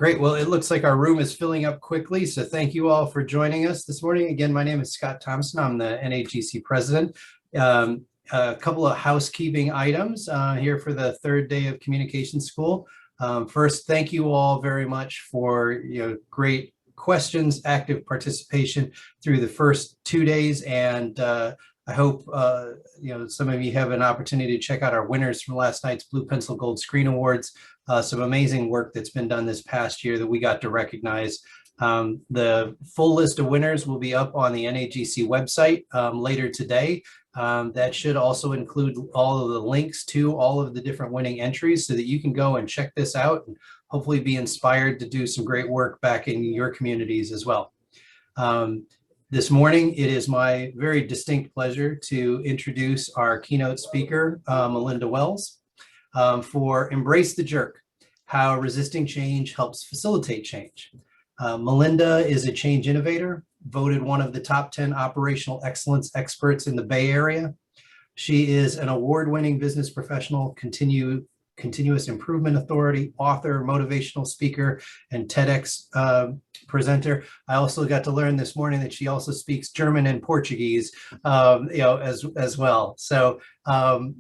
Great. Well, it looks like our room is filling up quickly. So thank you all for joining us this morning. Again, my name is Scott Thompson. I'm the NAGC president. A couple of housekeeping items here for the third day of communication school. First, thank you all very much for great questions, active participation through the first 2 days. And I hope some of you have an opportunity to check out our winners from last night's Blue Pencil Gold Screen Awards. Some amazing work that's been done this past year that we got to recognize. The full list of winners will be up on the NAGC website later today. That should also include all of the links to all of the different winning entries so that you can go and check this out and hopefully be inspired to do some great work back in your communities as well. This morning, it is my very distinct pleasure to introduce our keynote speaker, Melinda Wells, for Embrace the Jerk, How Resisting Change Helps Facilitate Change. Melinda is a change innovator, voted one of the top 10 operational excellence experts in the Bay Area. She is an award-winning business professional, continuous improvement authority, author, motivational speaker, and TEDx presenter. I also got to learn this morning that she also speaks German and Portuguese, as well. So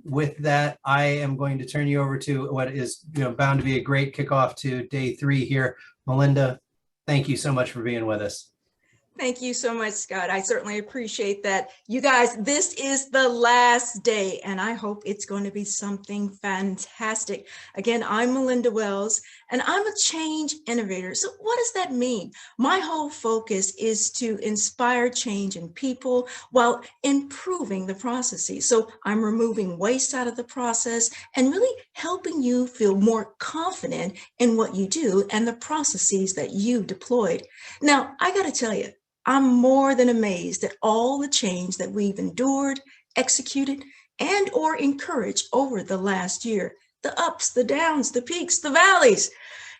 with that, I am going to turn you over to what is bound to be a great kickoff to day 3 here. Melinda, thank you so much for being with us. Thank you so much, Scott. I certainly appreciate that. You guys, this is the last day, and I hope it's going to be something fantastic. Again, I'm Melinda Wells, and I'm a change innovator. So what does that mean? My whole focus is to inspire change in people while improving the processes. So I'm removing waste out of the process and really helping you feel more confident in what you do and the processes that you deployed. Now, I got to tell you, I'm more than amazed at all the change that we've endured, executed, and or encouraged over the last year. The ups, the downs, the peaks, the valleys,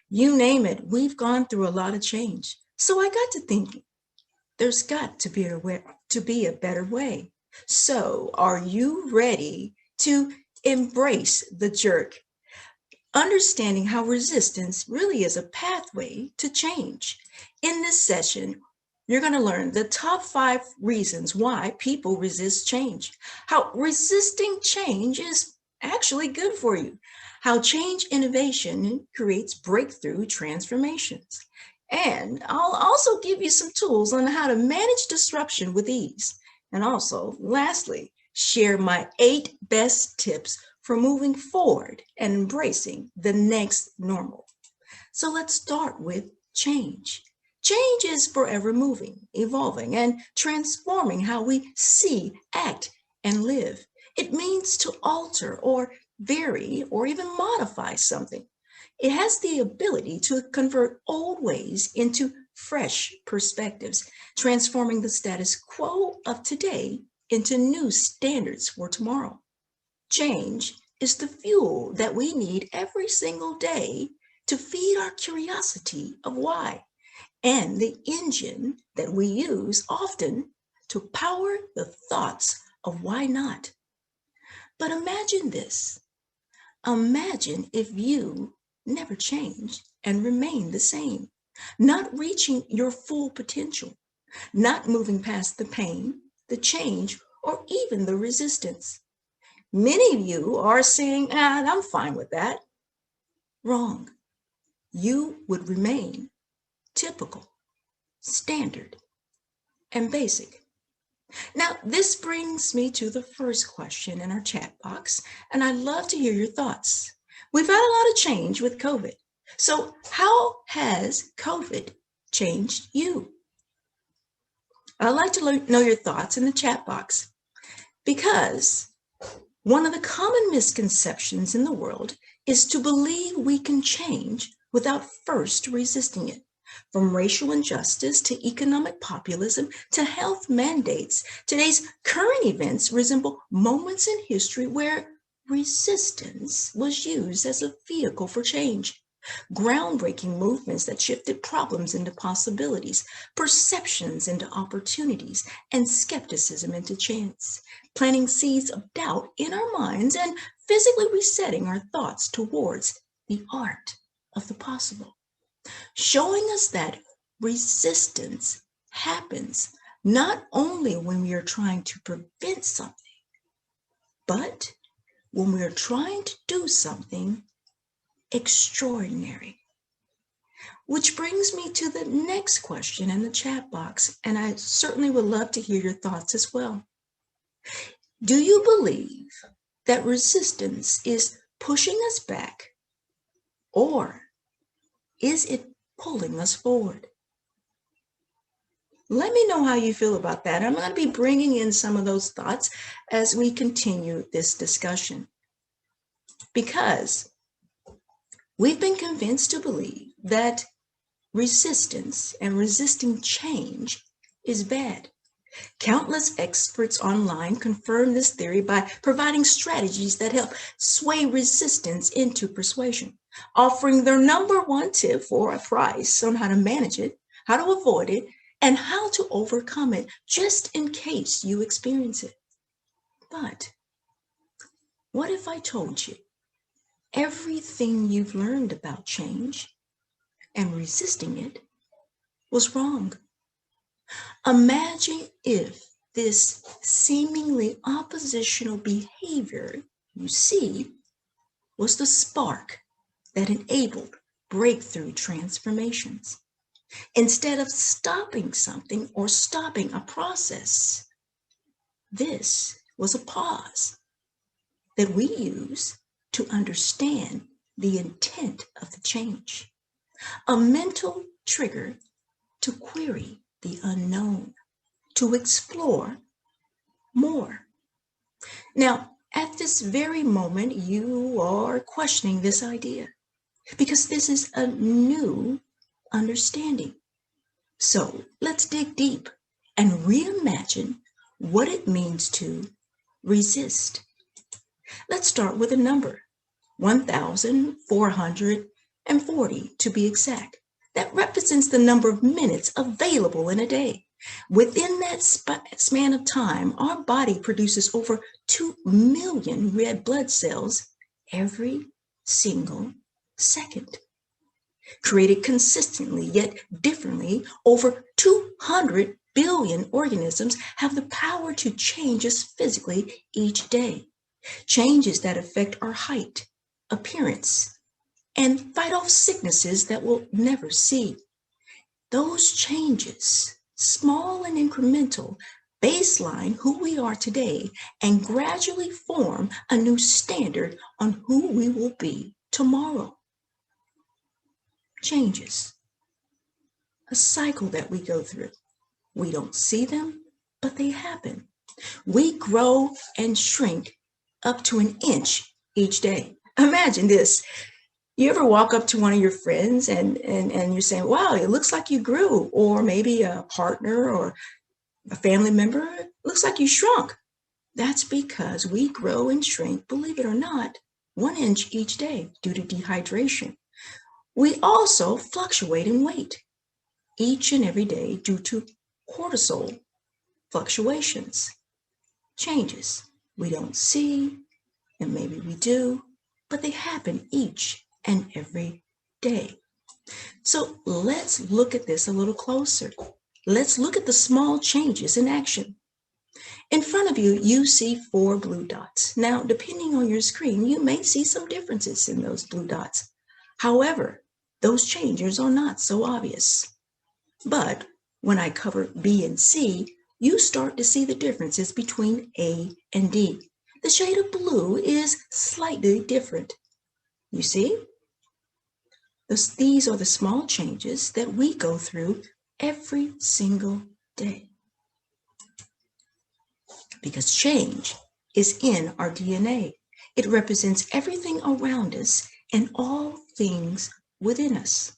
you name it, we've gone through a lot of change. So I got to thinking, there's got to be a better way. So are you ready to embrace the jerk? Understanding how resistance really is a pathway to change. In this session, you're going to learn the top 5 reasons why people resist change, how resisting change is actually good for you, how change innovation creates breakthrough transformations. And I'll also give you some tools on how to manage disruption with ease. And also, lastly, share my 8 best tips for moving forward and embracing the next normal. So let's start with change. Change is forever moving, evolving, and transforming how we see, act, and live. It means to alter or vary or even modify something. It has the ability to convert old ways into fresh perspectives, transforming the status quo of today into new standards for tomorrow. Change is the fuel that we need every single day to feed our curiosity of why, and the engine that we use often to power the thoughts of why not. But imagine this. Imagine if you never changed and remained the same, not reaching your full potential, not moving past the pain, the change, or even the resistance. Many of you are saying, I'm fine with that. Wrong. You would remain typical, standard, and basic. Now, this brings me to the first question in our chat box, and I'd love to hear your thoughts. We've had a lot of change with COVID. So how has COVID changed you? I'd like to know your thoughts in the chat box, because one of the common misconceptions in the world is to believe we can change without first resisting it. From racial injustice to economic populism to health mandates, today's current events resemble moments in history where resistance was used as a vehicle for change. Groundbreaking movements that shifted problems into possibilities, perceptions into opportunities, and skepticism into chance, planting seeds of doubt in our minds and physically resetting our thoughts towards the art of the possible. showing us that resistance happens not only when we are trying to prevent something, but when we are trying to do something extraordinary. Which brings me to the next question in the chat box, and I certainly would love to hear your thoughts as well. Do you believe that resistance is pushing us back, or is it pulling us forward? Let me know how you feel about that. I'm going to be bringing in some of those thoughts as we continue this discussion, because we've been convinced to believe that resistance and resisting change is bad. Countless experts online confirm this theory by providing strategies that help sway resistance into persuasion, offering their number one tip for a price on how to manage it, how to avoid it, and how to overcome it, just in case you experience it. But what if I told you everything you've learned about change and resisting it was wrong? Imagine if this seemingly oppositional behavior you see was the spark that enabled breakthrough transformations. Instead of stopping something or stopping a process, this was a pause that we use to understand the intent of the change, a mental trigger to query the unknown, to explore more. Now, at this very moment, you are questioning this idea because this is a new understanding. So let's dig deep and reimagine what it means to resist. Let's start with a number, 1,440 to be exact. That represents the number of minutes available in a day. Within that span of time, our body produces over 2 million red blood cells every single second. Created consistently yet differently, over 200 billion organisms have the power to change us physically each day. Changes that affect our height, appearance, and fight off sicknesses that we'll never see. Those changes, small and incremental, baseline who we are today and gradually form a new standard on who we will be tomorrow. Changes, a cycle that we go through. We don't see them, but they happen. We grow and shrink up to an inch each day. Imagine this. You ever walk up to one of your friends and you're saying, wow, it looks like you grew, or maybe a partner or a family member, it looks like you shrunk. That's because we grow and shrink, believe it or not, 1 inch each day due to dehydration. We also fluctuate in weight each and every day due to cortisol fluctuations, changes we don't see, and maybe we do, but they happen each and every day. So let's look at this a little closer. Let's look at the small changes in action. In front of you, you see 4 blue dots. Now, depending on your screen, you may see some differences in those blue dots. However, those changes are not so obvious. But when I cover B and C, you start to see the differences between A and D. The shade of blue is slightly different. You see? These are the small changes that we go through every single day. Because change is in our DNA. It represents everything around us and all things within us.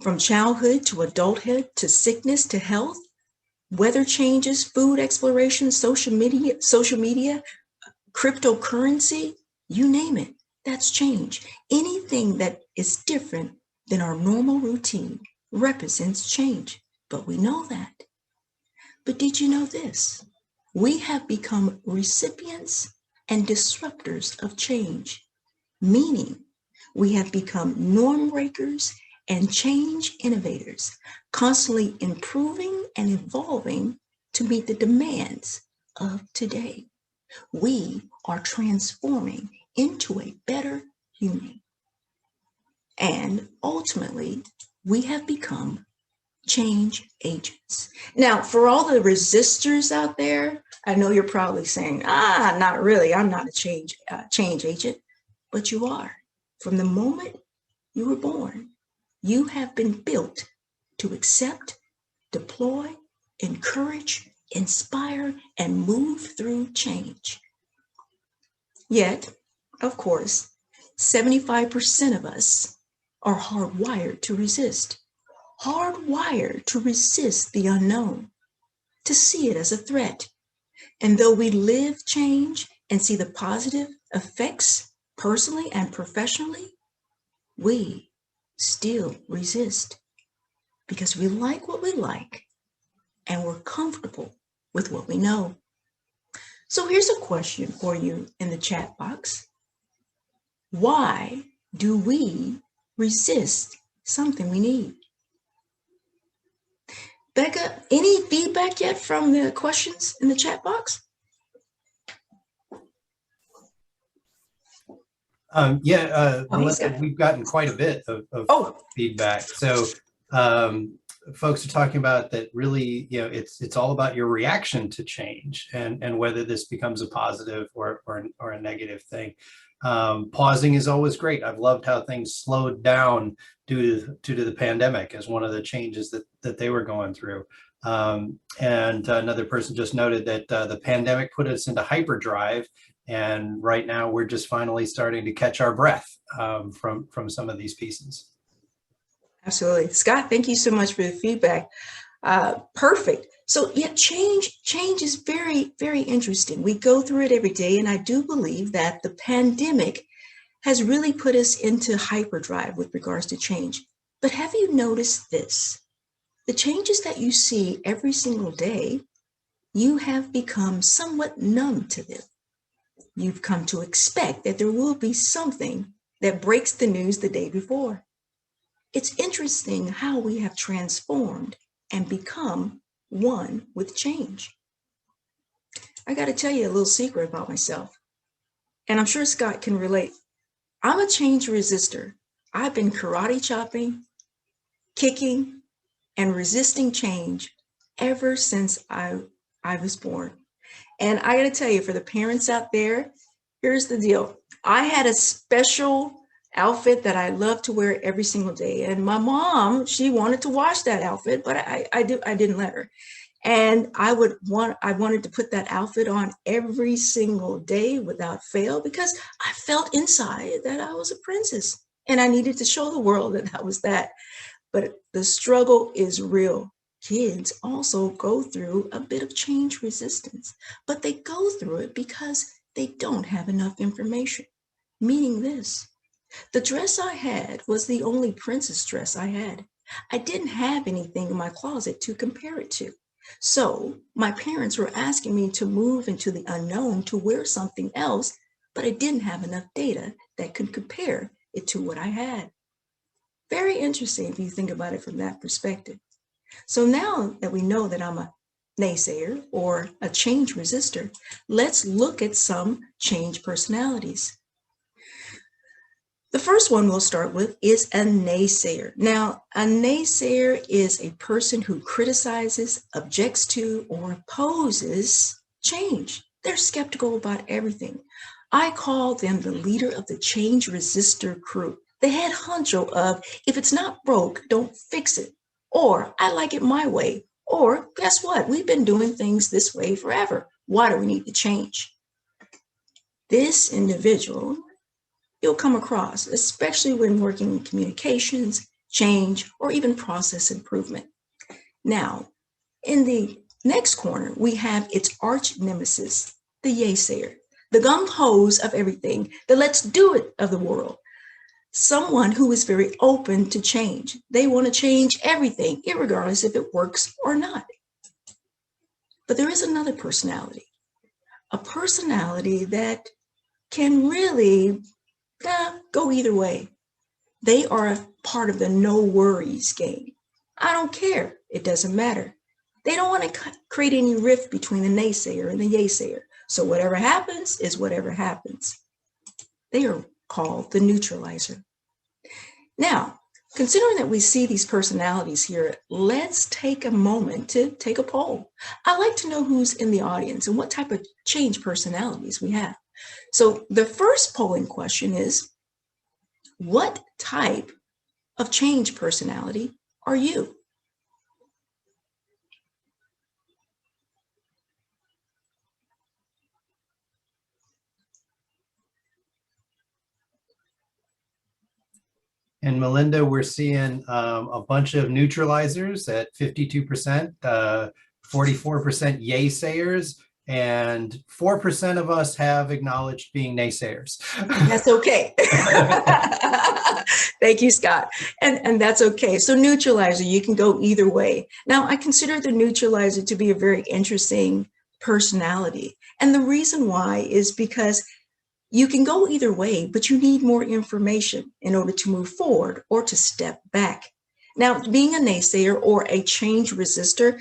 From childhood to adulthood, to sickness to health, weather changes, food exploration, social media, cryptocurrency, you name it, that's change. Anything that is different than our normal routine represents change, but we know that. But did you know this? We have become recipients and disruptors of change, meaning We have become norm breakers and change innovators, constantly improving and evolving to meet the demands of today. We are transforming into a better human. And ultimately, we have become change agents. Now, for all the resistors out there, I know you're probably saying, not really, I'm not a change agent, but you are. From the moment you were born, you have been built to accept, deploy, encourage, inspire, and move through change. Yet, of course, 75% of us are hardwired to resist. Hardwired to resist the unknown, to see it as a threat. And though we live change and see the positive effects personally and professionally, we still resist because we like what we like and we're comfortable with what we know. So here's a question for you in the chat box. Why do we resist something we need? Becca, any feedback yet from the questions in the chat box? Melinda, we've gotten quite a bit of feedback. So folks are talking about that really, it's all about your reaction to change and whether this becomes a positive or a negative thing. Pausing is always great. I've loved how things slowed down due to the pandemic as one of the changes that they were going through. And another person just noted that the pandemic put us into hyperdrive, and right now we're just finally starting to catch our breath from some of these pieces. Absolutely. Scott, thank you so much for the feedback. Perfect. So yeah, change is very, very interesting. We go through it every day, and I do believe that the pandemic has really put us into hyperdrive with regards to change. But have you noticed this? The changes that you see every single day, you have become somewhat numb to them. You've come to expect that there will be something that breaks the news the day before. It's interesting how we have transformed and become one with change. I got to tell you a little secret about myself, and I'm sure Scott can relate. I'm a change resistor. I've been karate chopping, kicking, and resisting change ever since I was born. And I got to tell you, for the parents out there, here's the deal. I had a special outfit that I love to wear every single day. And my mom, she wanted to wash that outfit, but I didn't let her. And I wanted to put that outfit on every single day without fail because I felt inside that I was a princess and I needed to show the world that I was that. But the struggle is real. Kids also go through a bit of change resistance, but they go through it because they don't have enough information. Meaning this, the dress I had was the only princess dress I had. I didn't have anything in my closet to compare it to. So my parents were asking me to move into the unknown to wear something else, but I didn't have enough data that could compare it to what I had. Very interesting if you think about it from that perspective. So now that we know that I'm a naysayer or a change resistor, let's look at some change personalities. The first one we'll start with is a naysayer. Now, a naysayer is a person who criticizes, objects to, or opposes change. They're skeptical about everything. I call them the leader of the change resistor crew, the head honcho of, if it's not broke, don't fix it. Or I like it my way. Or guess what? We've been doing things this way forever. Why do we need to change? This individual you'll come across, especially when working in communications, change, or even process improvement. Now, in the next corner, we have its arch nemesis, the yaysayer, the gung-hos of everything, the let's do it of the world. Someone who is very open to change. They want to change everything, irregardless if it works or not. But there is another personality, a personality that can really Go either way. They are a part of the no worries game. I don't care. It doesn't matter. They don't want to create any rift between the naysayer and the yaysayer. So whatever happens is whatever happens. They are called the neutralizer. Now, considering that we see these personalities here, let's take a moment to take a poll. I'd like to know who's in the audience and what type of change personalities we have. So the first polling question is, what type of change personality are you? And Melinda, we're seeing a bunch of neutralizers at 52%, 44% yay sayers, and 4% of us have acknowledged being naysayers. That's okay. Thank you, Scott. And that's okay. So neutralizer, you can go either way. Now, I consider the neutralizer to be a very interesting personality. And the reason why is because you can go either way, but you need more information in order to move forward or to step back. Now, being a naysayer or a change resistor,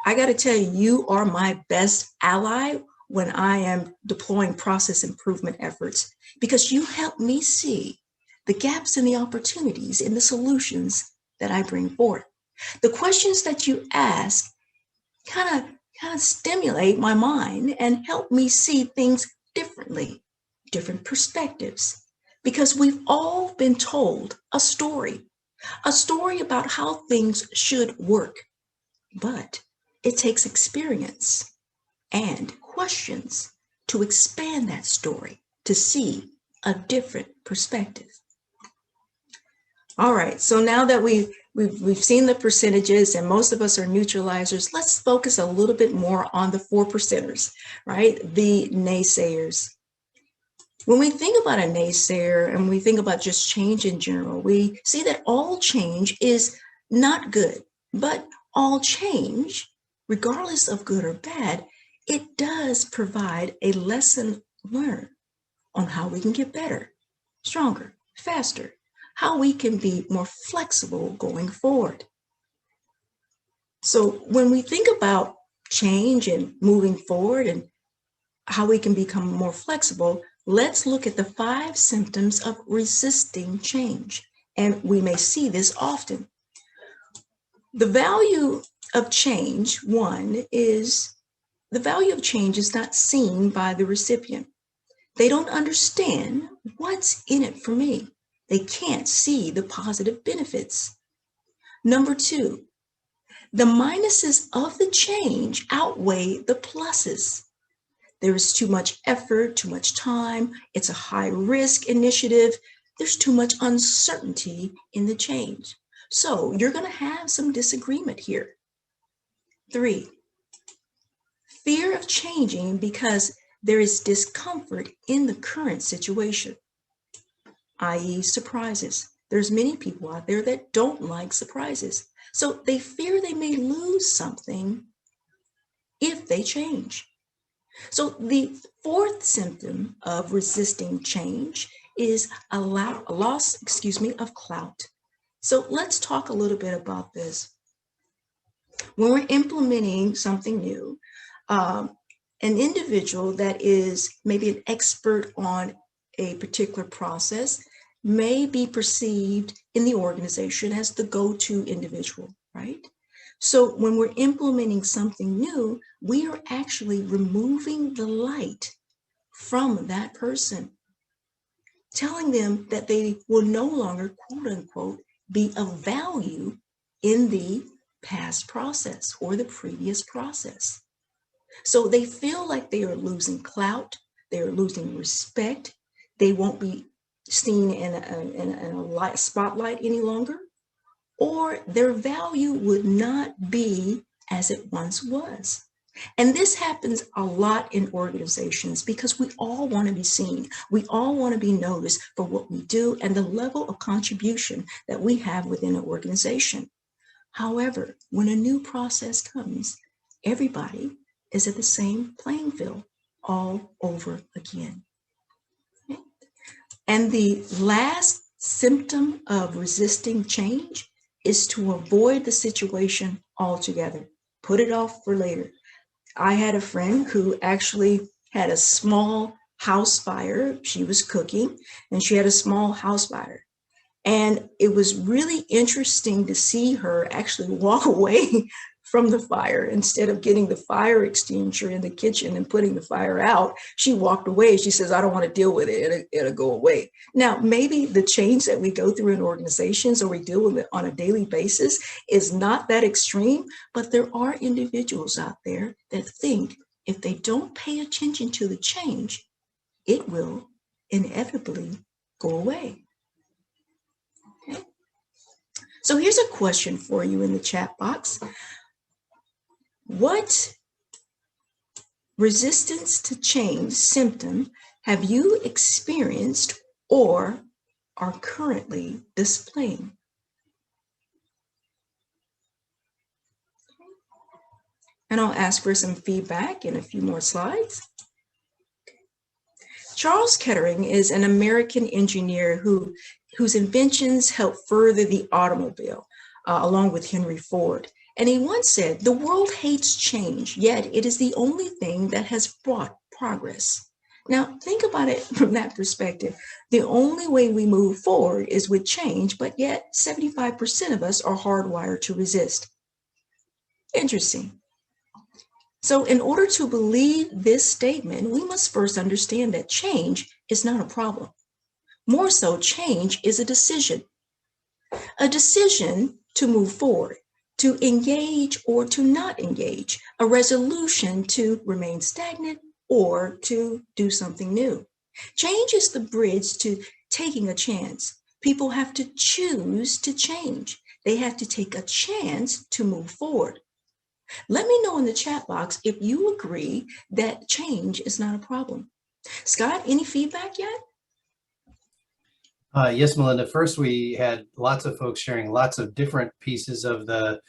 I got to tell you, you are my best ally when I am deploying process improvement efforts, because you help me see the gaps and the opportunities in the solutions that I bring forth. The questions that you ask kind of stimulate my mind and help me see things differently, different perspectives, because we've all been told a story about how things should work, but it takes experience and questions to expand that story to see a different perspective. All right, so now that we've seen the percentages and most of us are neutralizers, let's focus a little bit more on the 4%ers, right? The naysayers. When we think about a naysayer and we think about just change in general, we see that all change is not good, but all change, regardless of good or bad, it does provide a lesson learned on how we can get better, stronger, faster, how we can be more flexible going forward. So when we think about change and moving forward and how we can become more flexible, let's look at the 5 symptoms of resisting change. And we may see this often. The value of change, one, is the value of change is not seen by the recipient. They don't understand what's in it for me. They can't see the positive benefits. Number 2, the minuses of the change outweigh the pluses. There is too much effort, too much time. It's a high risk initiative. There's too much uncertainty in the change. So you're going to have some disagreement here. 3, fear of changing because there is discomfort in the current situation, i.e. surprises. There's many people out there that don't like surprises. So they fear they may lose something if they change. So the 4th symptom of resisting change is a loss of clout. So let's talk a little bit about this. When we're implementing something new, an individual that is maybe an expert on a particular process may be perceived in the organization as the go-to individual, right? So when we're implementing something new, we are actually removing the light from that person, telling them that they will no longer, quote unquote, be of value in the past process or the previous process. So they feel like they are losing clout, they are losing respect, they won't be seen in a spotlight any longer, or their value would not be as it once was. And this happens a lot in organizations because we all want to be seen. We all want to be noticed for what we do and the level of contribution that we have within an organization. However, when a new process comes, everybody is at the same playing field all over again. Okay? And the last symptom of resisting change is to avoid the situation altogether. Put it off for later. I had a friend who actually had a small house fire. She was cooking and she had a small house fire. And it was really interesting to see her actually walk away from the fire. Instead of getting the fire extinguisher in the kitchen and putting the fire out, she walked away. She says, I don't want to deal with it. It'll go away. Now, maybe the change that we go through in organizations or we deal with it on a daily basis is not that extreme, but there are individuals out there that think if they don't pay attention to the change, it will inevitably go away. Okay. So here's a question for you in the chat box. What resistance to change symptom have you experienced or are currently displaying? And I'll ask for some feedback in a few more slides. Charles Kettering is an American engineer whose inventions helped further the automobile, along with Henry Ford. And he once said, the world hates change, yet it is the only thing that has brought progress. Now, think about it from that perspective. The only way we move forward is with change, but yet 75% of us are hardwired to resist. Interesting. So in order to believe this statement, we must first understand that change is not a problem. More so, change is a decision to move forward, to engage or to not engage, a resolution to remain stagnant or to do something new. Change is the bridge to taking a chance. People have to choose to change. They have to take a chance to move forward. Let me know in the chat box if you agree that change is not a problem. Scott, any feedback yet? Yes, Melinda. First, we had lots of folks sharing lots of different pieces of the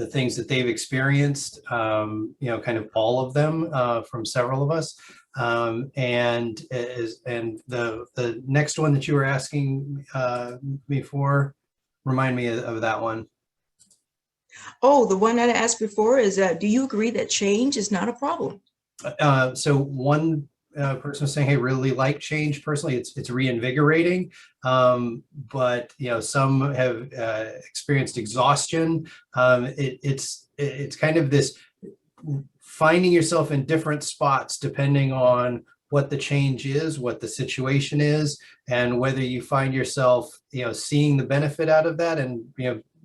things that they've experienced, kind of all of them from several of us. And the next one that you were asking before, remind me of that one. Oh, the one that I asked before is, do you agree that change is not a problem? So one person was saying, hey, really like change. Personally, it's reinvigorating. But some have experienced exhaustion. It's kind of this finding yourself in different spots depending on what the change is, what the situation is, and whether you find yourself, seeing the benefit out of that and,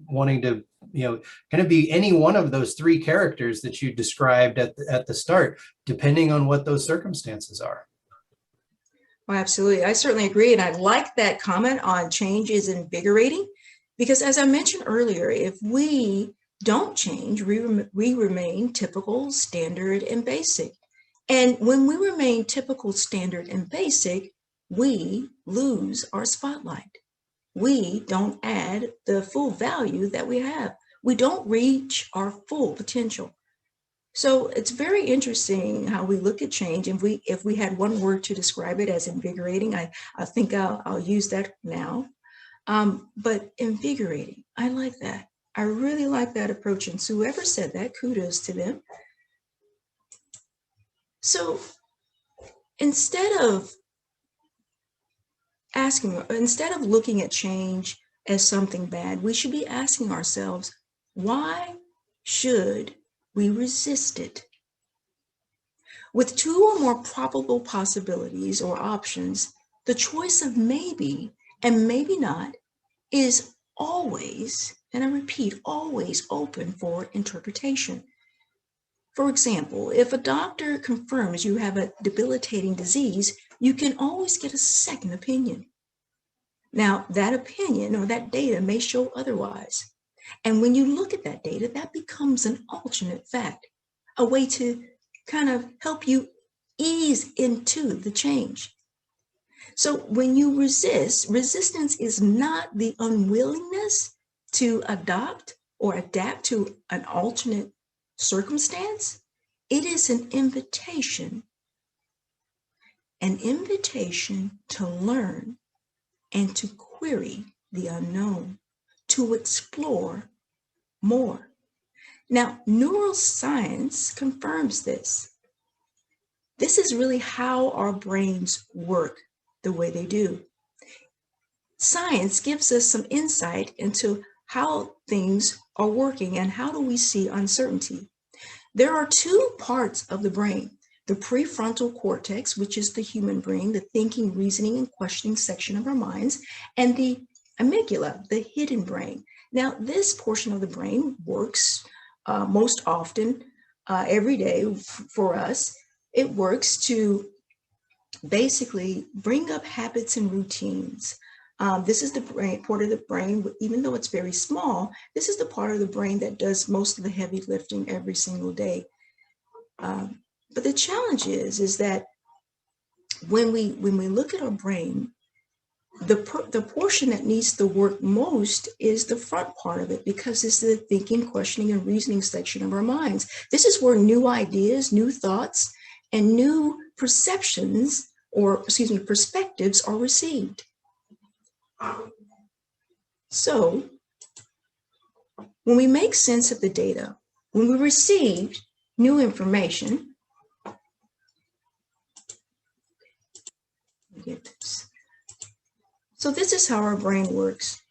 wanting to, kind of be any one of those three characters that you described at the start, depending on what those circumstances are. Well, absolutely. I certainly agree. And I like that comment on change is invigorating, because as I mentioned earlier, if we don't change, we remain typical, standard, and basic. And when we remain typical, standard, and basic, we lose our spotlight. We don't add the full value that we have. We don't reach our full potential. So it's very interesting how we look at change. And if we had one word to describe it as invigorating, I think I'll use that now. But invigorating, I like that. I really like that approach. And so whoever said that, kudos to them. So instead of looking at change as something bad, we should be asking ourselves, why should we resist it? With two or more probable possibilities or options, the choice of maybe and maybe not is always, and I repeat, always open for interpretation. For example, if a doctor confirms you have a debilitating disease, you can always get a second opinion. Now, that opinion or that data may show otherwise. And when you look at that data, that becomes an alternate fact, a way to kind of help you ease into the change. So when you resistance is not the unwillingness to adopt or adapt to an alternate circumstance. It is an invitation to learn and to query the unknown, to explore more. Now, neuroscience confirms this. This is really how our brains work the way they do. Science gives us some insight into how things are working and how do we see uncertainty. There are two parts of the brain: the prefrontal cortex, which is the human brain, the thinking, reasoning, and questioning section of our minds, and the amygdala, the hidden brain. Now, this portion of the brain works most often every day for us. It works to basically bring up habits and routines. This is the part of the brain, even though it's very small, this is the part of the brain that does most of the heavy lifting every single day. But the challenge is that when we look at our brain, the portion that needs to work most is the front part of it, because it's the thinking, questioning, and reasoning section of our minds. This is where new ideas, new thoughts, and new perceptions, or perspectives are received. So when we make sense of the data, when we receive new information, so this is how our brain works.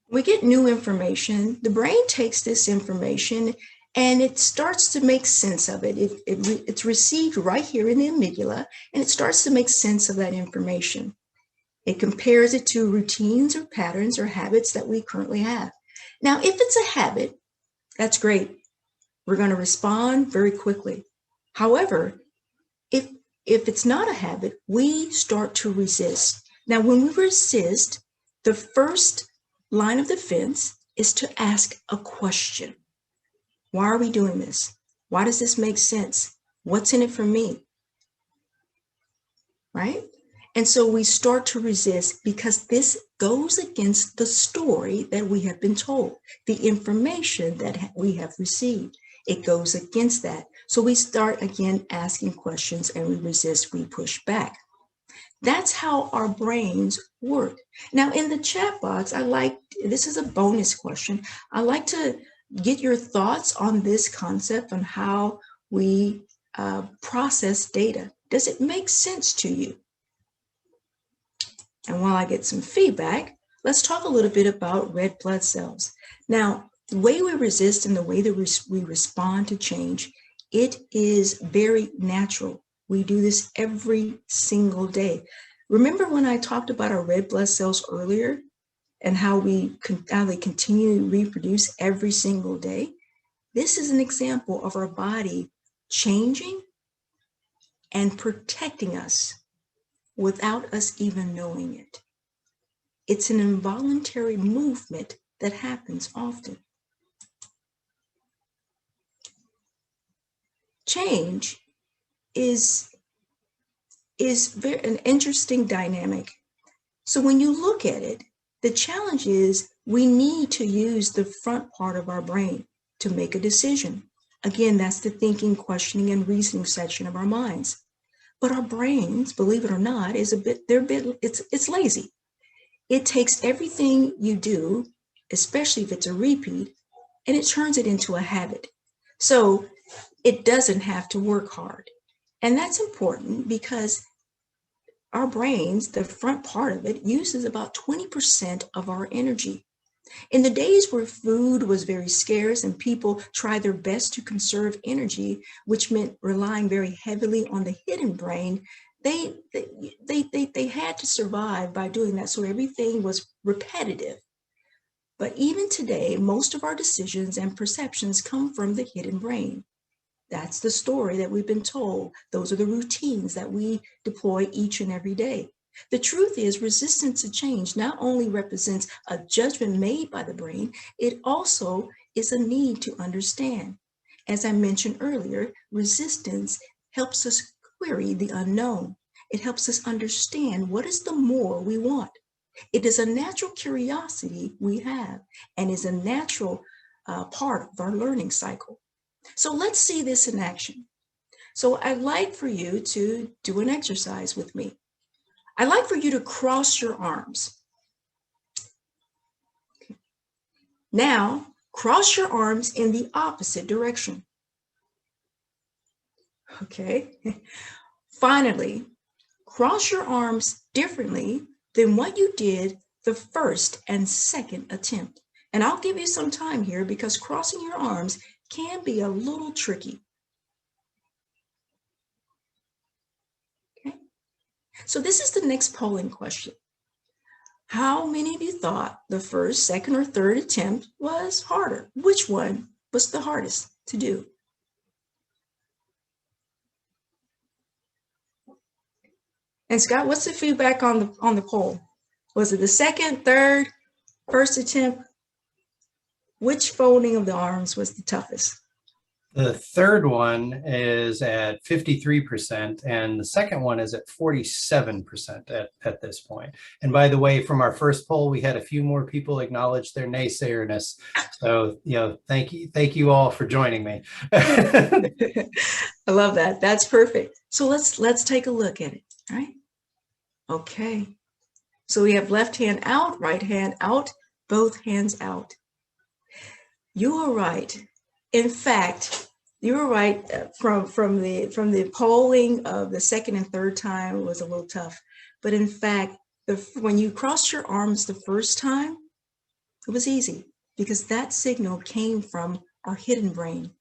We get new information, the brain takes this information and it starts to make sense of it. It's received right here in the amygdala, and it starts to make sense of that information. It compares it to routines or patterns or habits that we currently have. Now, if it's a habit, that's great. We're going to respond very quickly. However, if it's not a habit, we start to resist. Now, when we resist, the first line of defense is to ask a question. Why are we doing this? Why does this make sense? What's in it for me? Right? And so we start to resist because this goes against the story that we have been told, the information that we have received. It goes against that. So we start again asking questions, and we resist, we push back. That's how our brains work. Now, in the chat box, this is a bonus question. I like to get your thoughts on this concept, on how we process data. Does it make sense to you? And while I get some feedback, let's talk a little bit about red blood cells. Now, the way we resist and the way that we respond to change, it is very natural. We do this every single day. Remember when I talked about our red blood cells earlier and how they continue to reproduce every single day? This is an example of our body changing and protecting us without us even knowing it. It's an involuntary movement that happens often. Change is an interesting dynamic. So when you look at it, the challenge is we need to use the front part of our brain to make a decision. Again, that's the thinking, questioning, and reasoning section of our minds. But our brains, believe it or not, it's lazy. It takes everything you do, especially if it's a repeat, and it turns it into a habit. So it doesn't have to work hard. And that's important because our brains, the front part of it, uses about 20% of our energy. In the days where food was very scarce and people tried their best to conserve energy, which meant relying very heavily on the hidden brain, they had to survive by doing that. So everything was repetitive. But even today, most of our decisions and perceptions come from the hidden brain. That's the story that we've been told. Those are the routines that we deploy each and every day. The truth is, resistance to change not only represents a judgment made by the brain, it also is a need to understand. As I mentioned earlier, resistance helps us query the unknown. It helps us understand what is the more we want. It is a natural curiosity we have and is a natural part of our learning cycle. So let's see this in action. So I'd like for you to do an exercise with me. I'd like for you to cross your arms. Okay. Now, cross your arms in the opposite direction. Okay. Finally, cross your arms differently than what you did the first and second attempt. And I'll give you some time here because crossing your arms can be a little tricky. Okay. So this is the next polling question. How many of you thought the first, second, or third attempt was harder? Which one was the hardest to do? And Scott, what's the feedback on the poll? Was it the second, third, first attempt? Which folding of the arms was the toughest? The third one is at 53%, and the second one is at 47% at this point. And by the way, from our first poll, we had a few more people acknowledge their naysayerness. So, thank you all for joining me. I love that. That's perfect. So let's take a look at it. All right. Okay. So we have left hand out, right hand out, both hands out. You are right. In fact, you were right. From the polling of the second and third time was a little tough, but in fact, when you crossed your arms the first time, it was easy because that signal came from our hidden brain,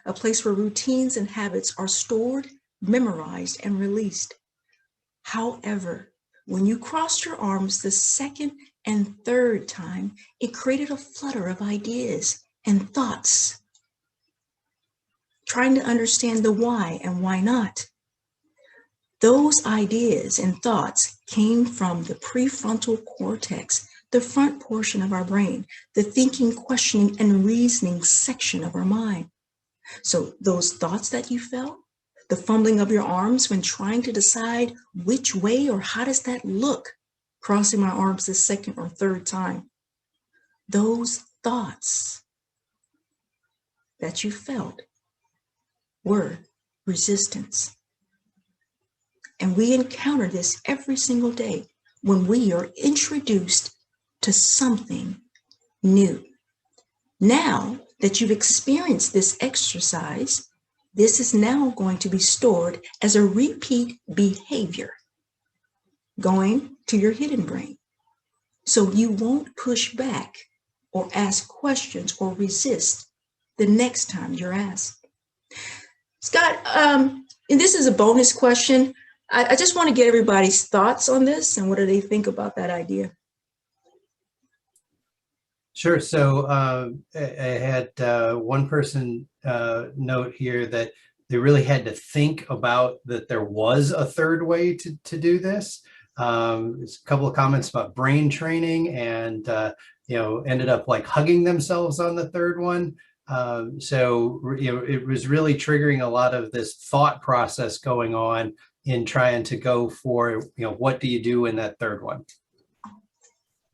a place where routines and habits are stored, memorized, and released. However, when you crossed your arms the second and third time, it created a flutter of ideas and thoughts, trying to understand the why and why not. Those ideas and thoughts came from the prefrontal cortex, the front portion of our brain, the thinking, questioning, and reasoning section of our mind. So those thoughts that you felt, the fumbling of your arms when trying to decide which way or how does that look, crossing my arms the second or third time, those thoughts that you felt were resistance. And we encounter this every single day when we are introduced to something new. Now that you've experienced this exercise, this is now going to be stored as a repeat behavior going to your hidden brain. So you won't push back or ask questions or resist the next time you're asked. Scott, and this is a bonus question. I just want to get everybody's thoughts on this and what do they think about that idea? Sure. So I had one person note here that they really had to think about that there was a third way to do this. There's a couple of comments about brain training and, ended up like hugging themselves on the third one. So it was really triggering a lot of this thought process going on in trying to go for, what do you do in that third one?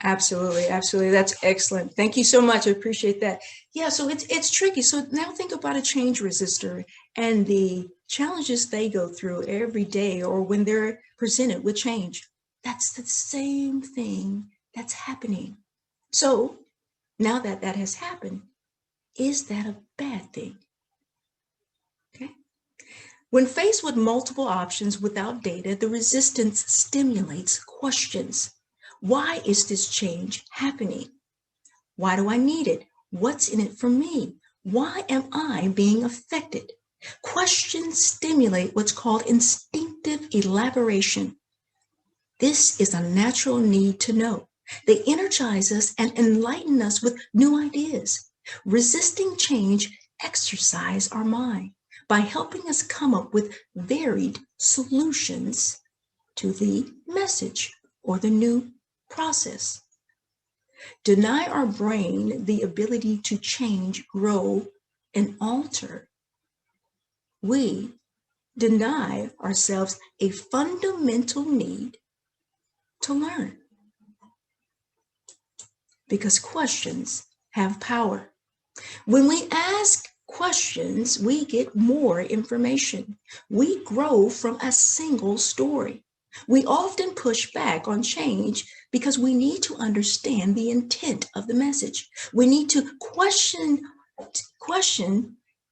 Absolutely. Absolutely. That's excellent. Thank you so much. I appreciate that. Yeah. So it's tricky. So now think about a change resistor and the challenges they go through every day or when they're presented with change. That's the same thing that's happening. So now that that has happened, is that a bad thing? Okay. When faced with multiple options without data, the resistance stimulates questions. Why is this change happening? Why do I need it? What's in it for me? Why am I being affected? Questions stimulate what's called instinctive elaboration. This is a natural need to know. They energize us and enlighten us with new ideas. Resisting change exercise our mind by helping us come up with varied solutions to the message or the new process. Deny our brain the ability to change, grow, and alter. We deny ourselves a fundamental need to learn. Because questions have power. When we ask questions, we get more information. We grow from a single story. We often push back on change because we need to understand the intent of the message. We need to question,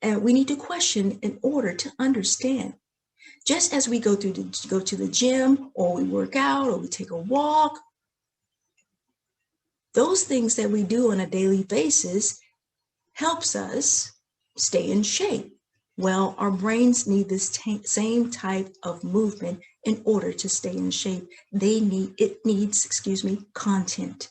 and we need to question in order to understand. Just as we go to the gym, or we work out, or we take a walk, those things that we do on a daily basis helps us stay in shape. Well, our brains need this same type of movement in order to stay in shape. It needs content.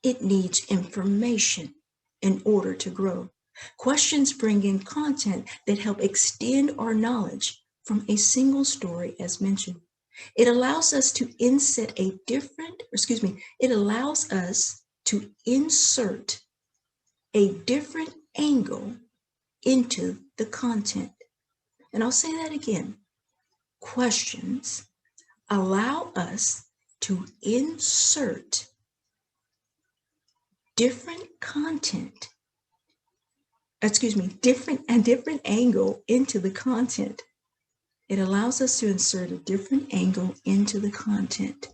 It needs information in order to grow. Questions bring in content that help extend our knowledge from a single story, as mentioned. It allows us to insert a different angle into the content. And I'll say that again. Questions allow us to insert different angle into the content. It allows us to insert a different angle into the content.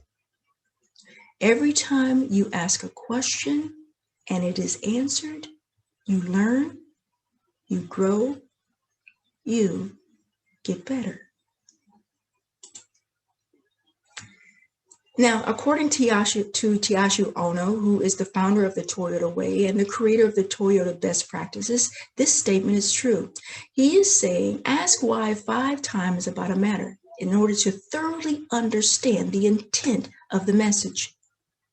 Every time you ask a question and it is answered, you learn, you grow, you get better. Now, according to Taishi Ono, who is the founder of the Toyota Way and the creator of the Toyota Best Practices, this statement is true. He is saying, ask why 5 times about a matter in order to thoroughly understand the intent of the message.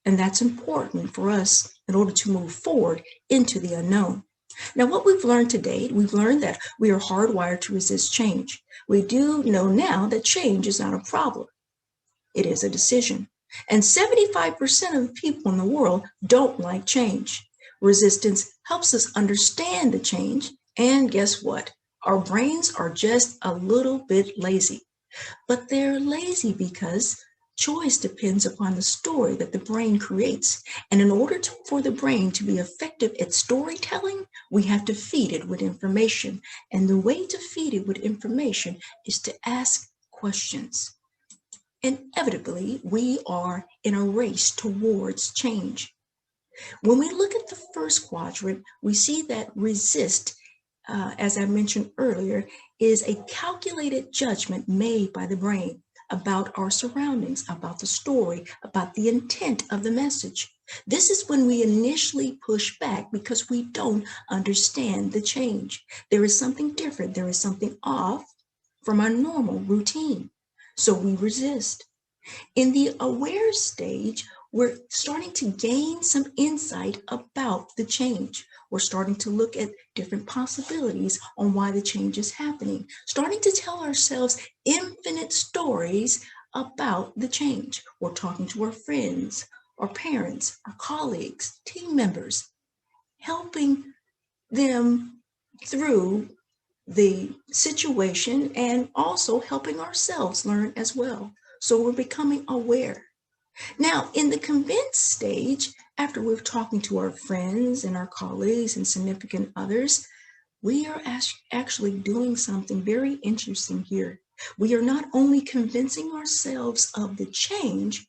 And that's important for us in order to move forward into the unknown. Now, what we've learned to date, we've learned that we are hardwired to resist change. We do know now that change is not a problem. It is a decision. And 75% of the people in the world don't like change. Resistance helps us understand the change. And guess what? Our brains are just a little bit lazy. But they're lazy because choice depends upon the story that the brain creates. And in order for the brain to be effective at storytelling, we have to feed it with information. And the way to feed it with information is to ask questions. Inevitably, we are in a race towards change. When we look at the first quadrant, we see that resist, as I mentioned earlier, is a calculated judgment made by the brain about our surroundings, about the story, about the intent of the message. This is when we initially push back because we don't understand the change. There is something different. There is something off from our normal routine. So we resist. In the aware stage, we're starting to gain some insight about the change. We're starting to look at different possibilities on why the change is happening, starting to tell ourselves infinite stories about the change. We're talking to our friends, our parents, our colleagues, team members, helping them through the situation and also helping ourselves learn as well. So we're becoming aware. Now, in the convinced stage, after we're talking to our friends and our colleagues and significant others, we are actually doing something very interesting here. We are not only convincing ourselves of the change,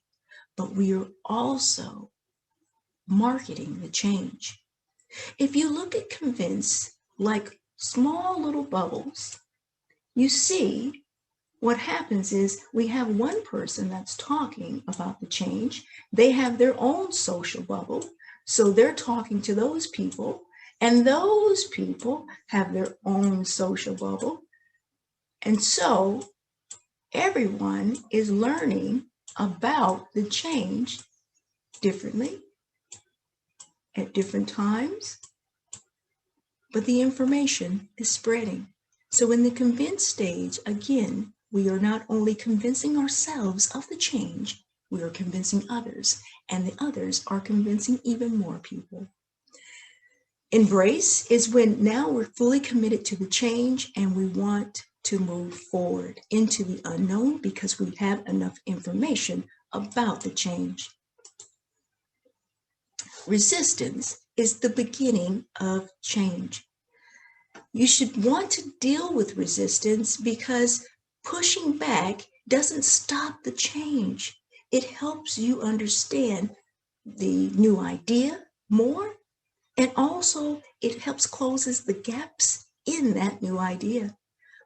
but we are also marketing the change. If you look at convince like small little bubbles, you see what happens is we have one person that's talking about the change. They have their own social bubble. So they're talking to those people, and those people have their own social bubble. And so everyone is learning about the change differently at different times, but the information is spreading. So in the convinced stage, again, we are not only convincing ourselves of the change, we are convincing others, and the others are convincing even more people. Embrace is when now we're fully committed to the change and we want to move forward into the unknown because we have enough information about the change. Resistance is the beginning of change. You should want to deal with resistance because pushing back doesn't stop the change. It helps you understand the new idea more, and also it helps closes the gaps in that new idea.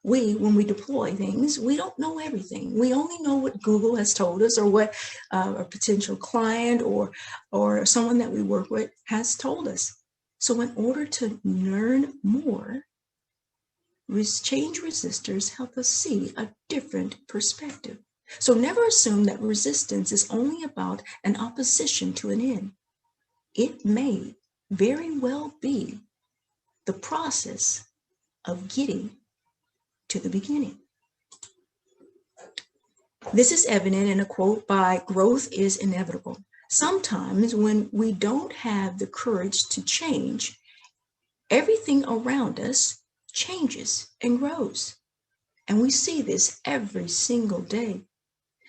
When we deploy things, we don't know everything. We only know what Google has told us, or what a potential client or someone that we work with has told us. So in order to learn more, change resistors help us see a different perspective. So never assume that resistance is only about an opposition to an end. It may very well be the process of getting to the beginning. This is evident in a quote by Growth is Inevitable. Sometimes when we don't have the courage to change, everything around us changes and grows. And we see this every single day.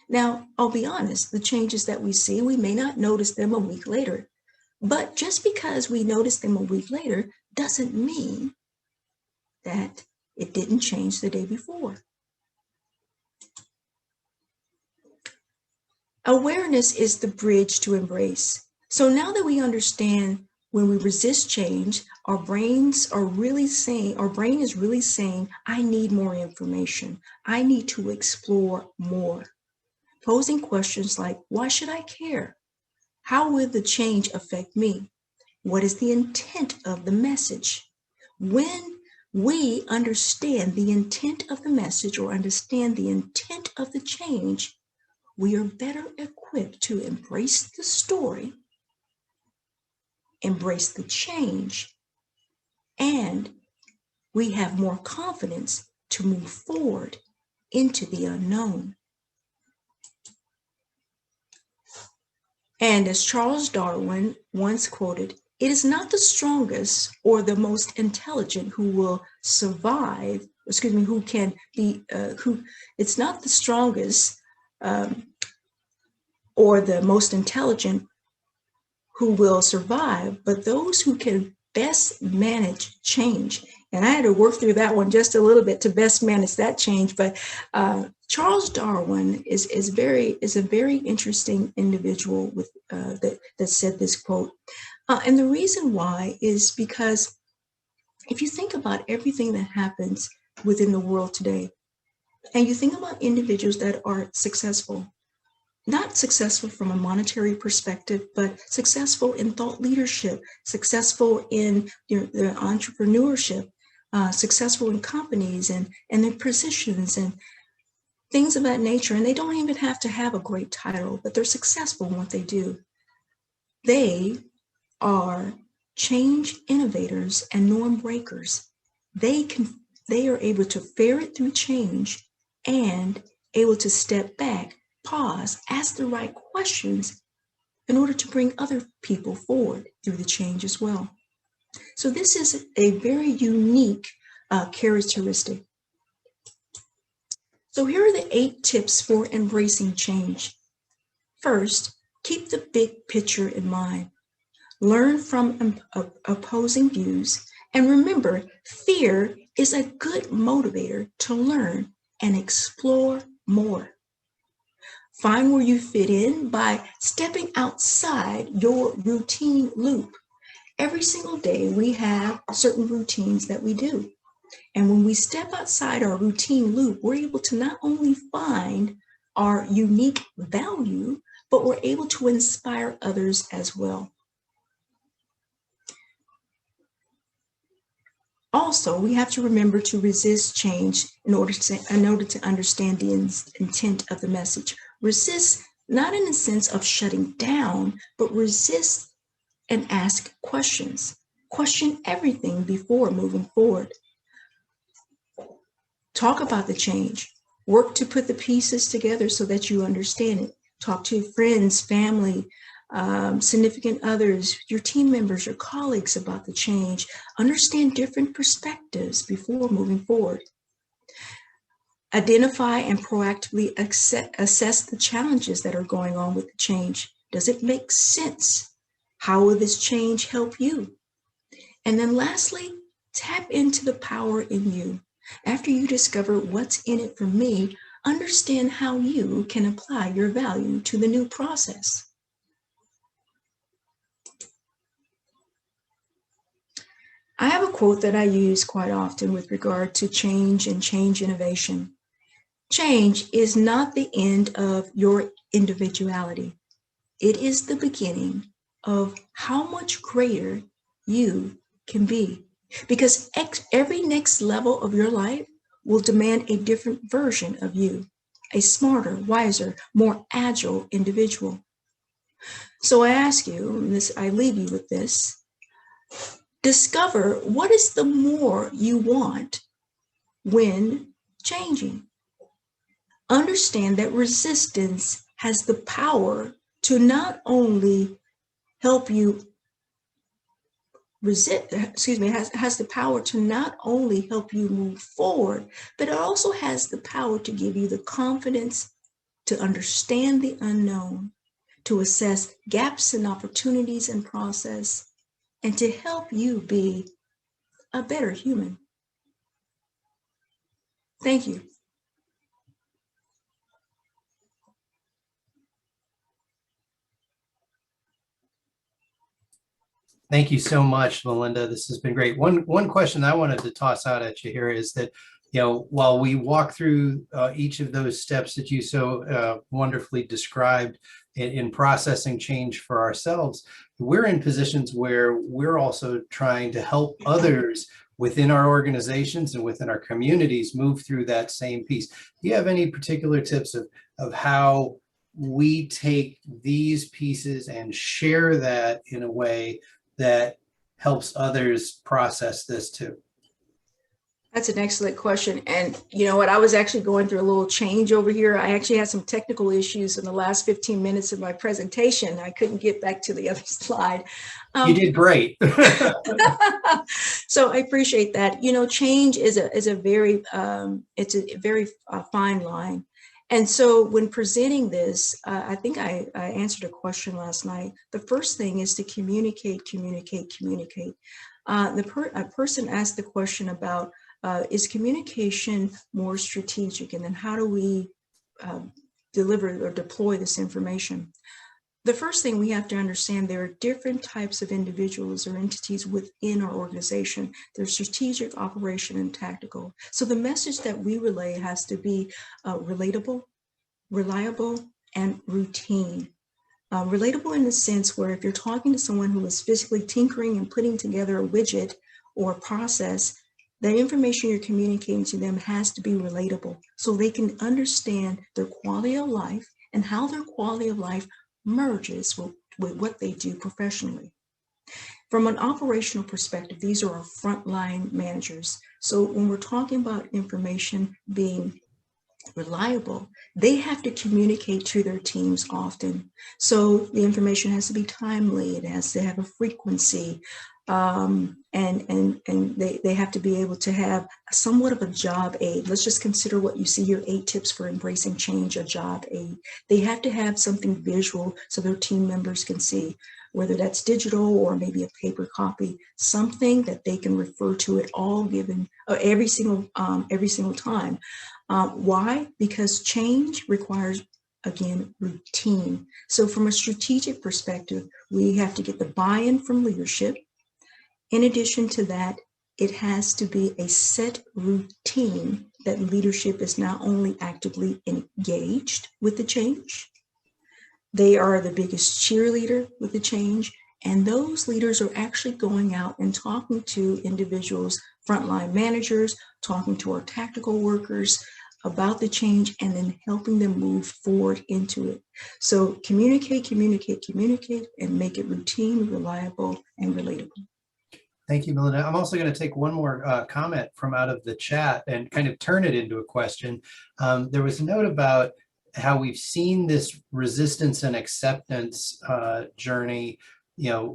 Now, I'll be honest, the changes that we see, we may not notice them a week later. But just because we notice them a week later doesn't mean that it didn't change the day before. Awareness is the bridge to embrace. So now that we understand when we resist change, our brain is really saying, I need more information. I need to explore more. Posing questions like, why should I care? How will the change affect me? What is the intent of the message? When we understand the intent of the message, or understand the intent of the change, we are better equipped to embrace the story, embrace the change, and we have more confidence to move forward into the unknown. And as Charles Darwin once quoted, it is not the strongest or the most intelligent who will survive, it's not the strongest or the most intelligent who will survive, but those who can best manage change. And I had to work through that one just a little bit to best manage that change. But Charles Darwin is a very interesting individual with that said this quote. And the reason why is because if you think about everything that happens within the world today, and you think about individuals that are successful, not successful from a monetary perspective, but successful in thought leadership, successful in their entrepreneurship, successful in companies and their positions and things of that nature. And they don't even have to have a great title, but they're successful in what they do. They are change innovators and norm breakers. They are able to ferret through change and able to step back, pause, ask the right questions in order to bring other people forward through the change as well. So this is a very unique characteristic. So here are the 8 tips for embracing change. First, keep the big picture in mind. Learn from opposing views, and remember, fear is a good motivator to learn and explore more. Find where you fit in by stepping outside your routine loop. Every single day we have certain routines that we do. And when we step outside our routine loop, we're able to not only find our unique value, but we're able to inspire others as well. Also, we have to remember to resist change in order to understand the intent of the message. Resist, not in the sense of shutting down, but resist and ask questions. Question everything before moving forward. Talk about the change. Work to put the pieces together so that you understand it. Talk to friends, family, significant others, your team members, your colleagues about the change. Understand different perspectives before moving forward. Identify and proactively assess the challenges that are going on with the change. Does it make sense? How will this change help you? And then lastly, tap into the power in you. After you discover what's in it for me, understand how you can apply your value to the new process. I have a quote that I use quite often with regard to change and change innovation. Change is not the end of your individuality. It is the beginning of how much greater you can be. Because every next level of your life will demand a different version of you, a smarter, wiser, more agile individual. So I ask you, I leave you with this. Discover what is the more you want when changing. Understand that resistance has the power to not only help you has the power to not only help you move forward, but it also has the power to give you the confidence to understand the unknown, to assess gaps and opportunities in process, and to help you be a better human. Thank you. Thank you so much, Melinda. This has been great. One question I wanted to toss out at you here is that, while we walk through each of those steps that you so wonderfully described in processing change for ourselves, we're in positions where we're also trying to help others within our organizations and within our communities move through that same piece. Do you have any particular tips of how we take these pieces and share that in a way that helps others process this too? That's an excellent question. And you know what, I was actually going through a little change over here. I actually had some technical issues in the last 15 minutes of my presentation. I couldn't get back to the other slide. You did great. So I appreciate that. Change is a very fine line. And so when presenting this, I think I answered a question last night. The first thing is to communicate. A person asked the question about, is communication more strategic? And then how do we deliver or deploy this information? The first thing we have to understand, there are different types of individuals or entities within our organization. There's strategic, operation, and tactical. So the message that we relay has to be relatable, reliable, and routine. Relatable in the sense where if you're talking to someone who is physically tinkering and putting together a widget or a process, the information you're communicating to them has to be relatable so they can understand their quality of life and how their quality of life merges with what they do professionally. From an operational perspective, these are our frontline managers. So when we're talking about information being reliable, they have to communicate to their teams often. So the information has to be timely, it has to have a frequency, and they have to be able to have somewhat of a job aid. Let's just consider what you see here, 8 tips for embracing change, a job aid. They have to have something visual so their team members can see, whether that's digital or maybe a paper copy, something that they can refer to it all given every single time. Why? Because change requires, again, routine. So from a strategic perspective, we have to get the buy-in from leadership. In addition to that, it has to be a set routine that leadership is not only actively engaged with the change, they are the biggest cheerleader with the change, and those leaders are actually going out and talking to individuals, frontline managers, talking to our tactical workers about the change, and then helping them move forward into it. So communicate, and make it routine, reliable, and relatable. Thank you, Melinda. I'm also going to take one more comment from out of the chat and kind of turn it into a question. There was a note about how we've seen this resistance and acceptance journey,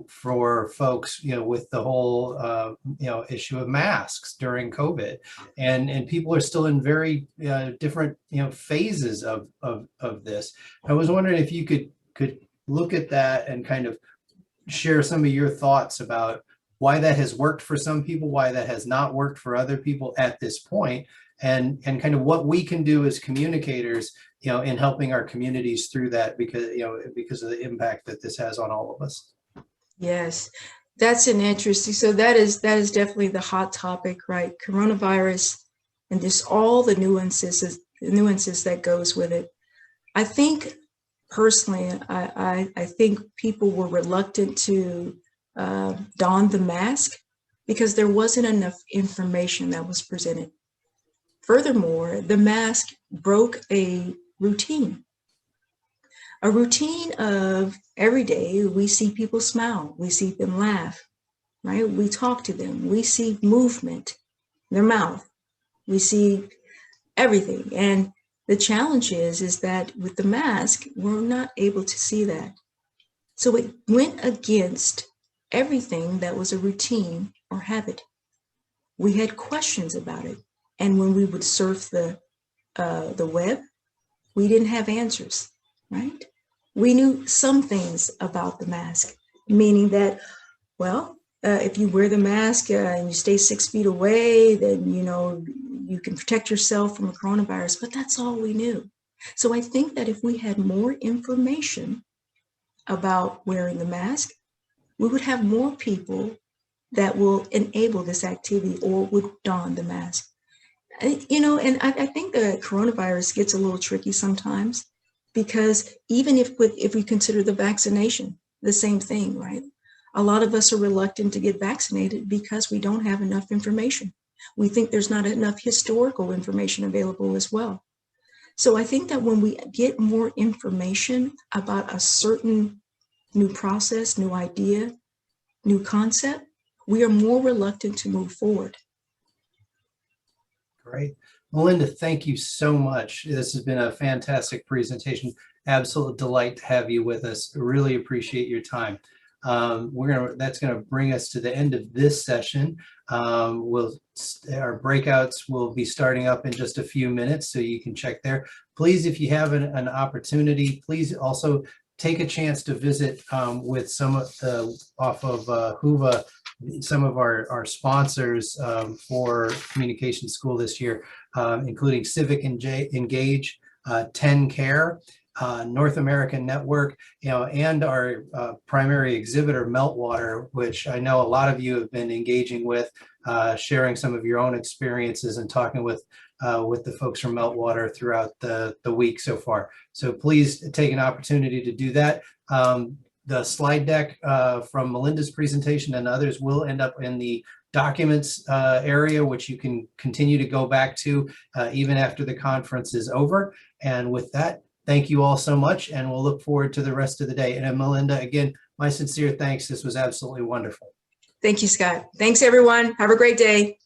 for folks, with the whole, issue of masks during COVID, and people are still in very different, phases of this. I was wondering if you could look at that and kind of share some of your thoughts about why that has worked for some people, why that has not worked for other people at this point, and kind of what we can do as communicators, in helping our communities through that, because of the impact that this has on all of us. Yes, that's an interesting. So that is definitely the hot topic, right? Coronavirus and just all the nuances that goes with it. I think personally, I think people were reluctant to don the mask because there wasn't enough information that was presented. Furthermore, the mask broke a routine of every day we see people smile, we see them laugh, right? We talk to them, we see movement in their mouth, we see everything. And the challenge is that with the mask, we're not able to see that. So it went against everything that was a routine or habit. We had questions about it. And when we would surf the web, we didn't have answers, right? We knew some things about the mask, meaning that, well, if you wear the mask and you stay 6 feet away, then, you can protect yourself from a coronavirus, but that's all we knew. So I think that if we had more information about wearing the mask, we would have more people that will enable this activity or would don the mask. And I think the coronavirus gets a little tricky sometimes because even if we consider the vaccination, the same thing, right? A lot of us are reluctant to get vaccinated because we don't have enough information. We think there's not enough historical information available as well. So I think that when we get more information about a certain new process, new idea, new concept, we are more reluctant to move forward. Great. Melinda, thank you so much. This has been a fantastic presentation. Absolute delight to have you with us. Really appreciate your time. That's going to bring us to the end of this session. Our breakouts will be starting up in just a few minutes, so you can check there. Please, if you have an opportunity, please also take a chance to visit with some of off of Whova, some of our sponsors for Communication School this year, including Civic Engage, 10 Care, North American Network, and our primary exhibitor, Meltwater, which I know a lot of you have been engaging with, sharing some of your own experiences and talking with the folks from Meltwater throughout the week so far. So please take an opportunity to do that. The slide deck from Melinda's presentation and others will end up in the documents area, which you can continue to go back to even after the conference is over. And with that, thank you all so much, and we'll look forward to the rest of the day. And Melinda, again, my sincere thanks. This was absolutely wonderful. Thank you, Scott. Thanks, everyone. Have a great day.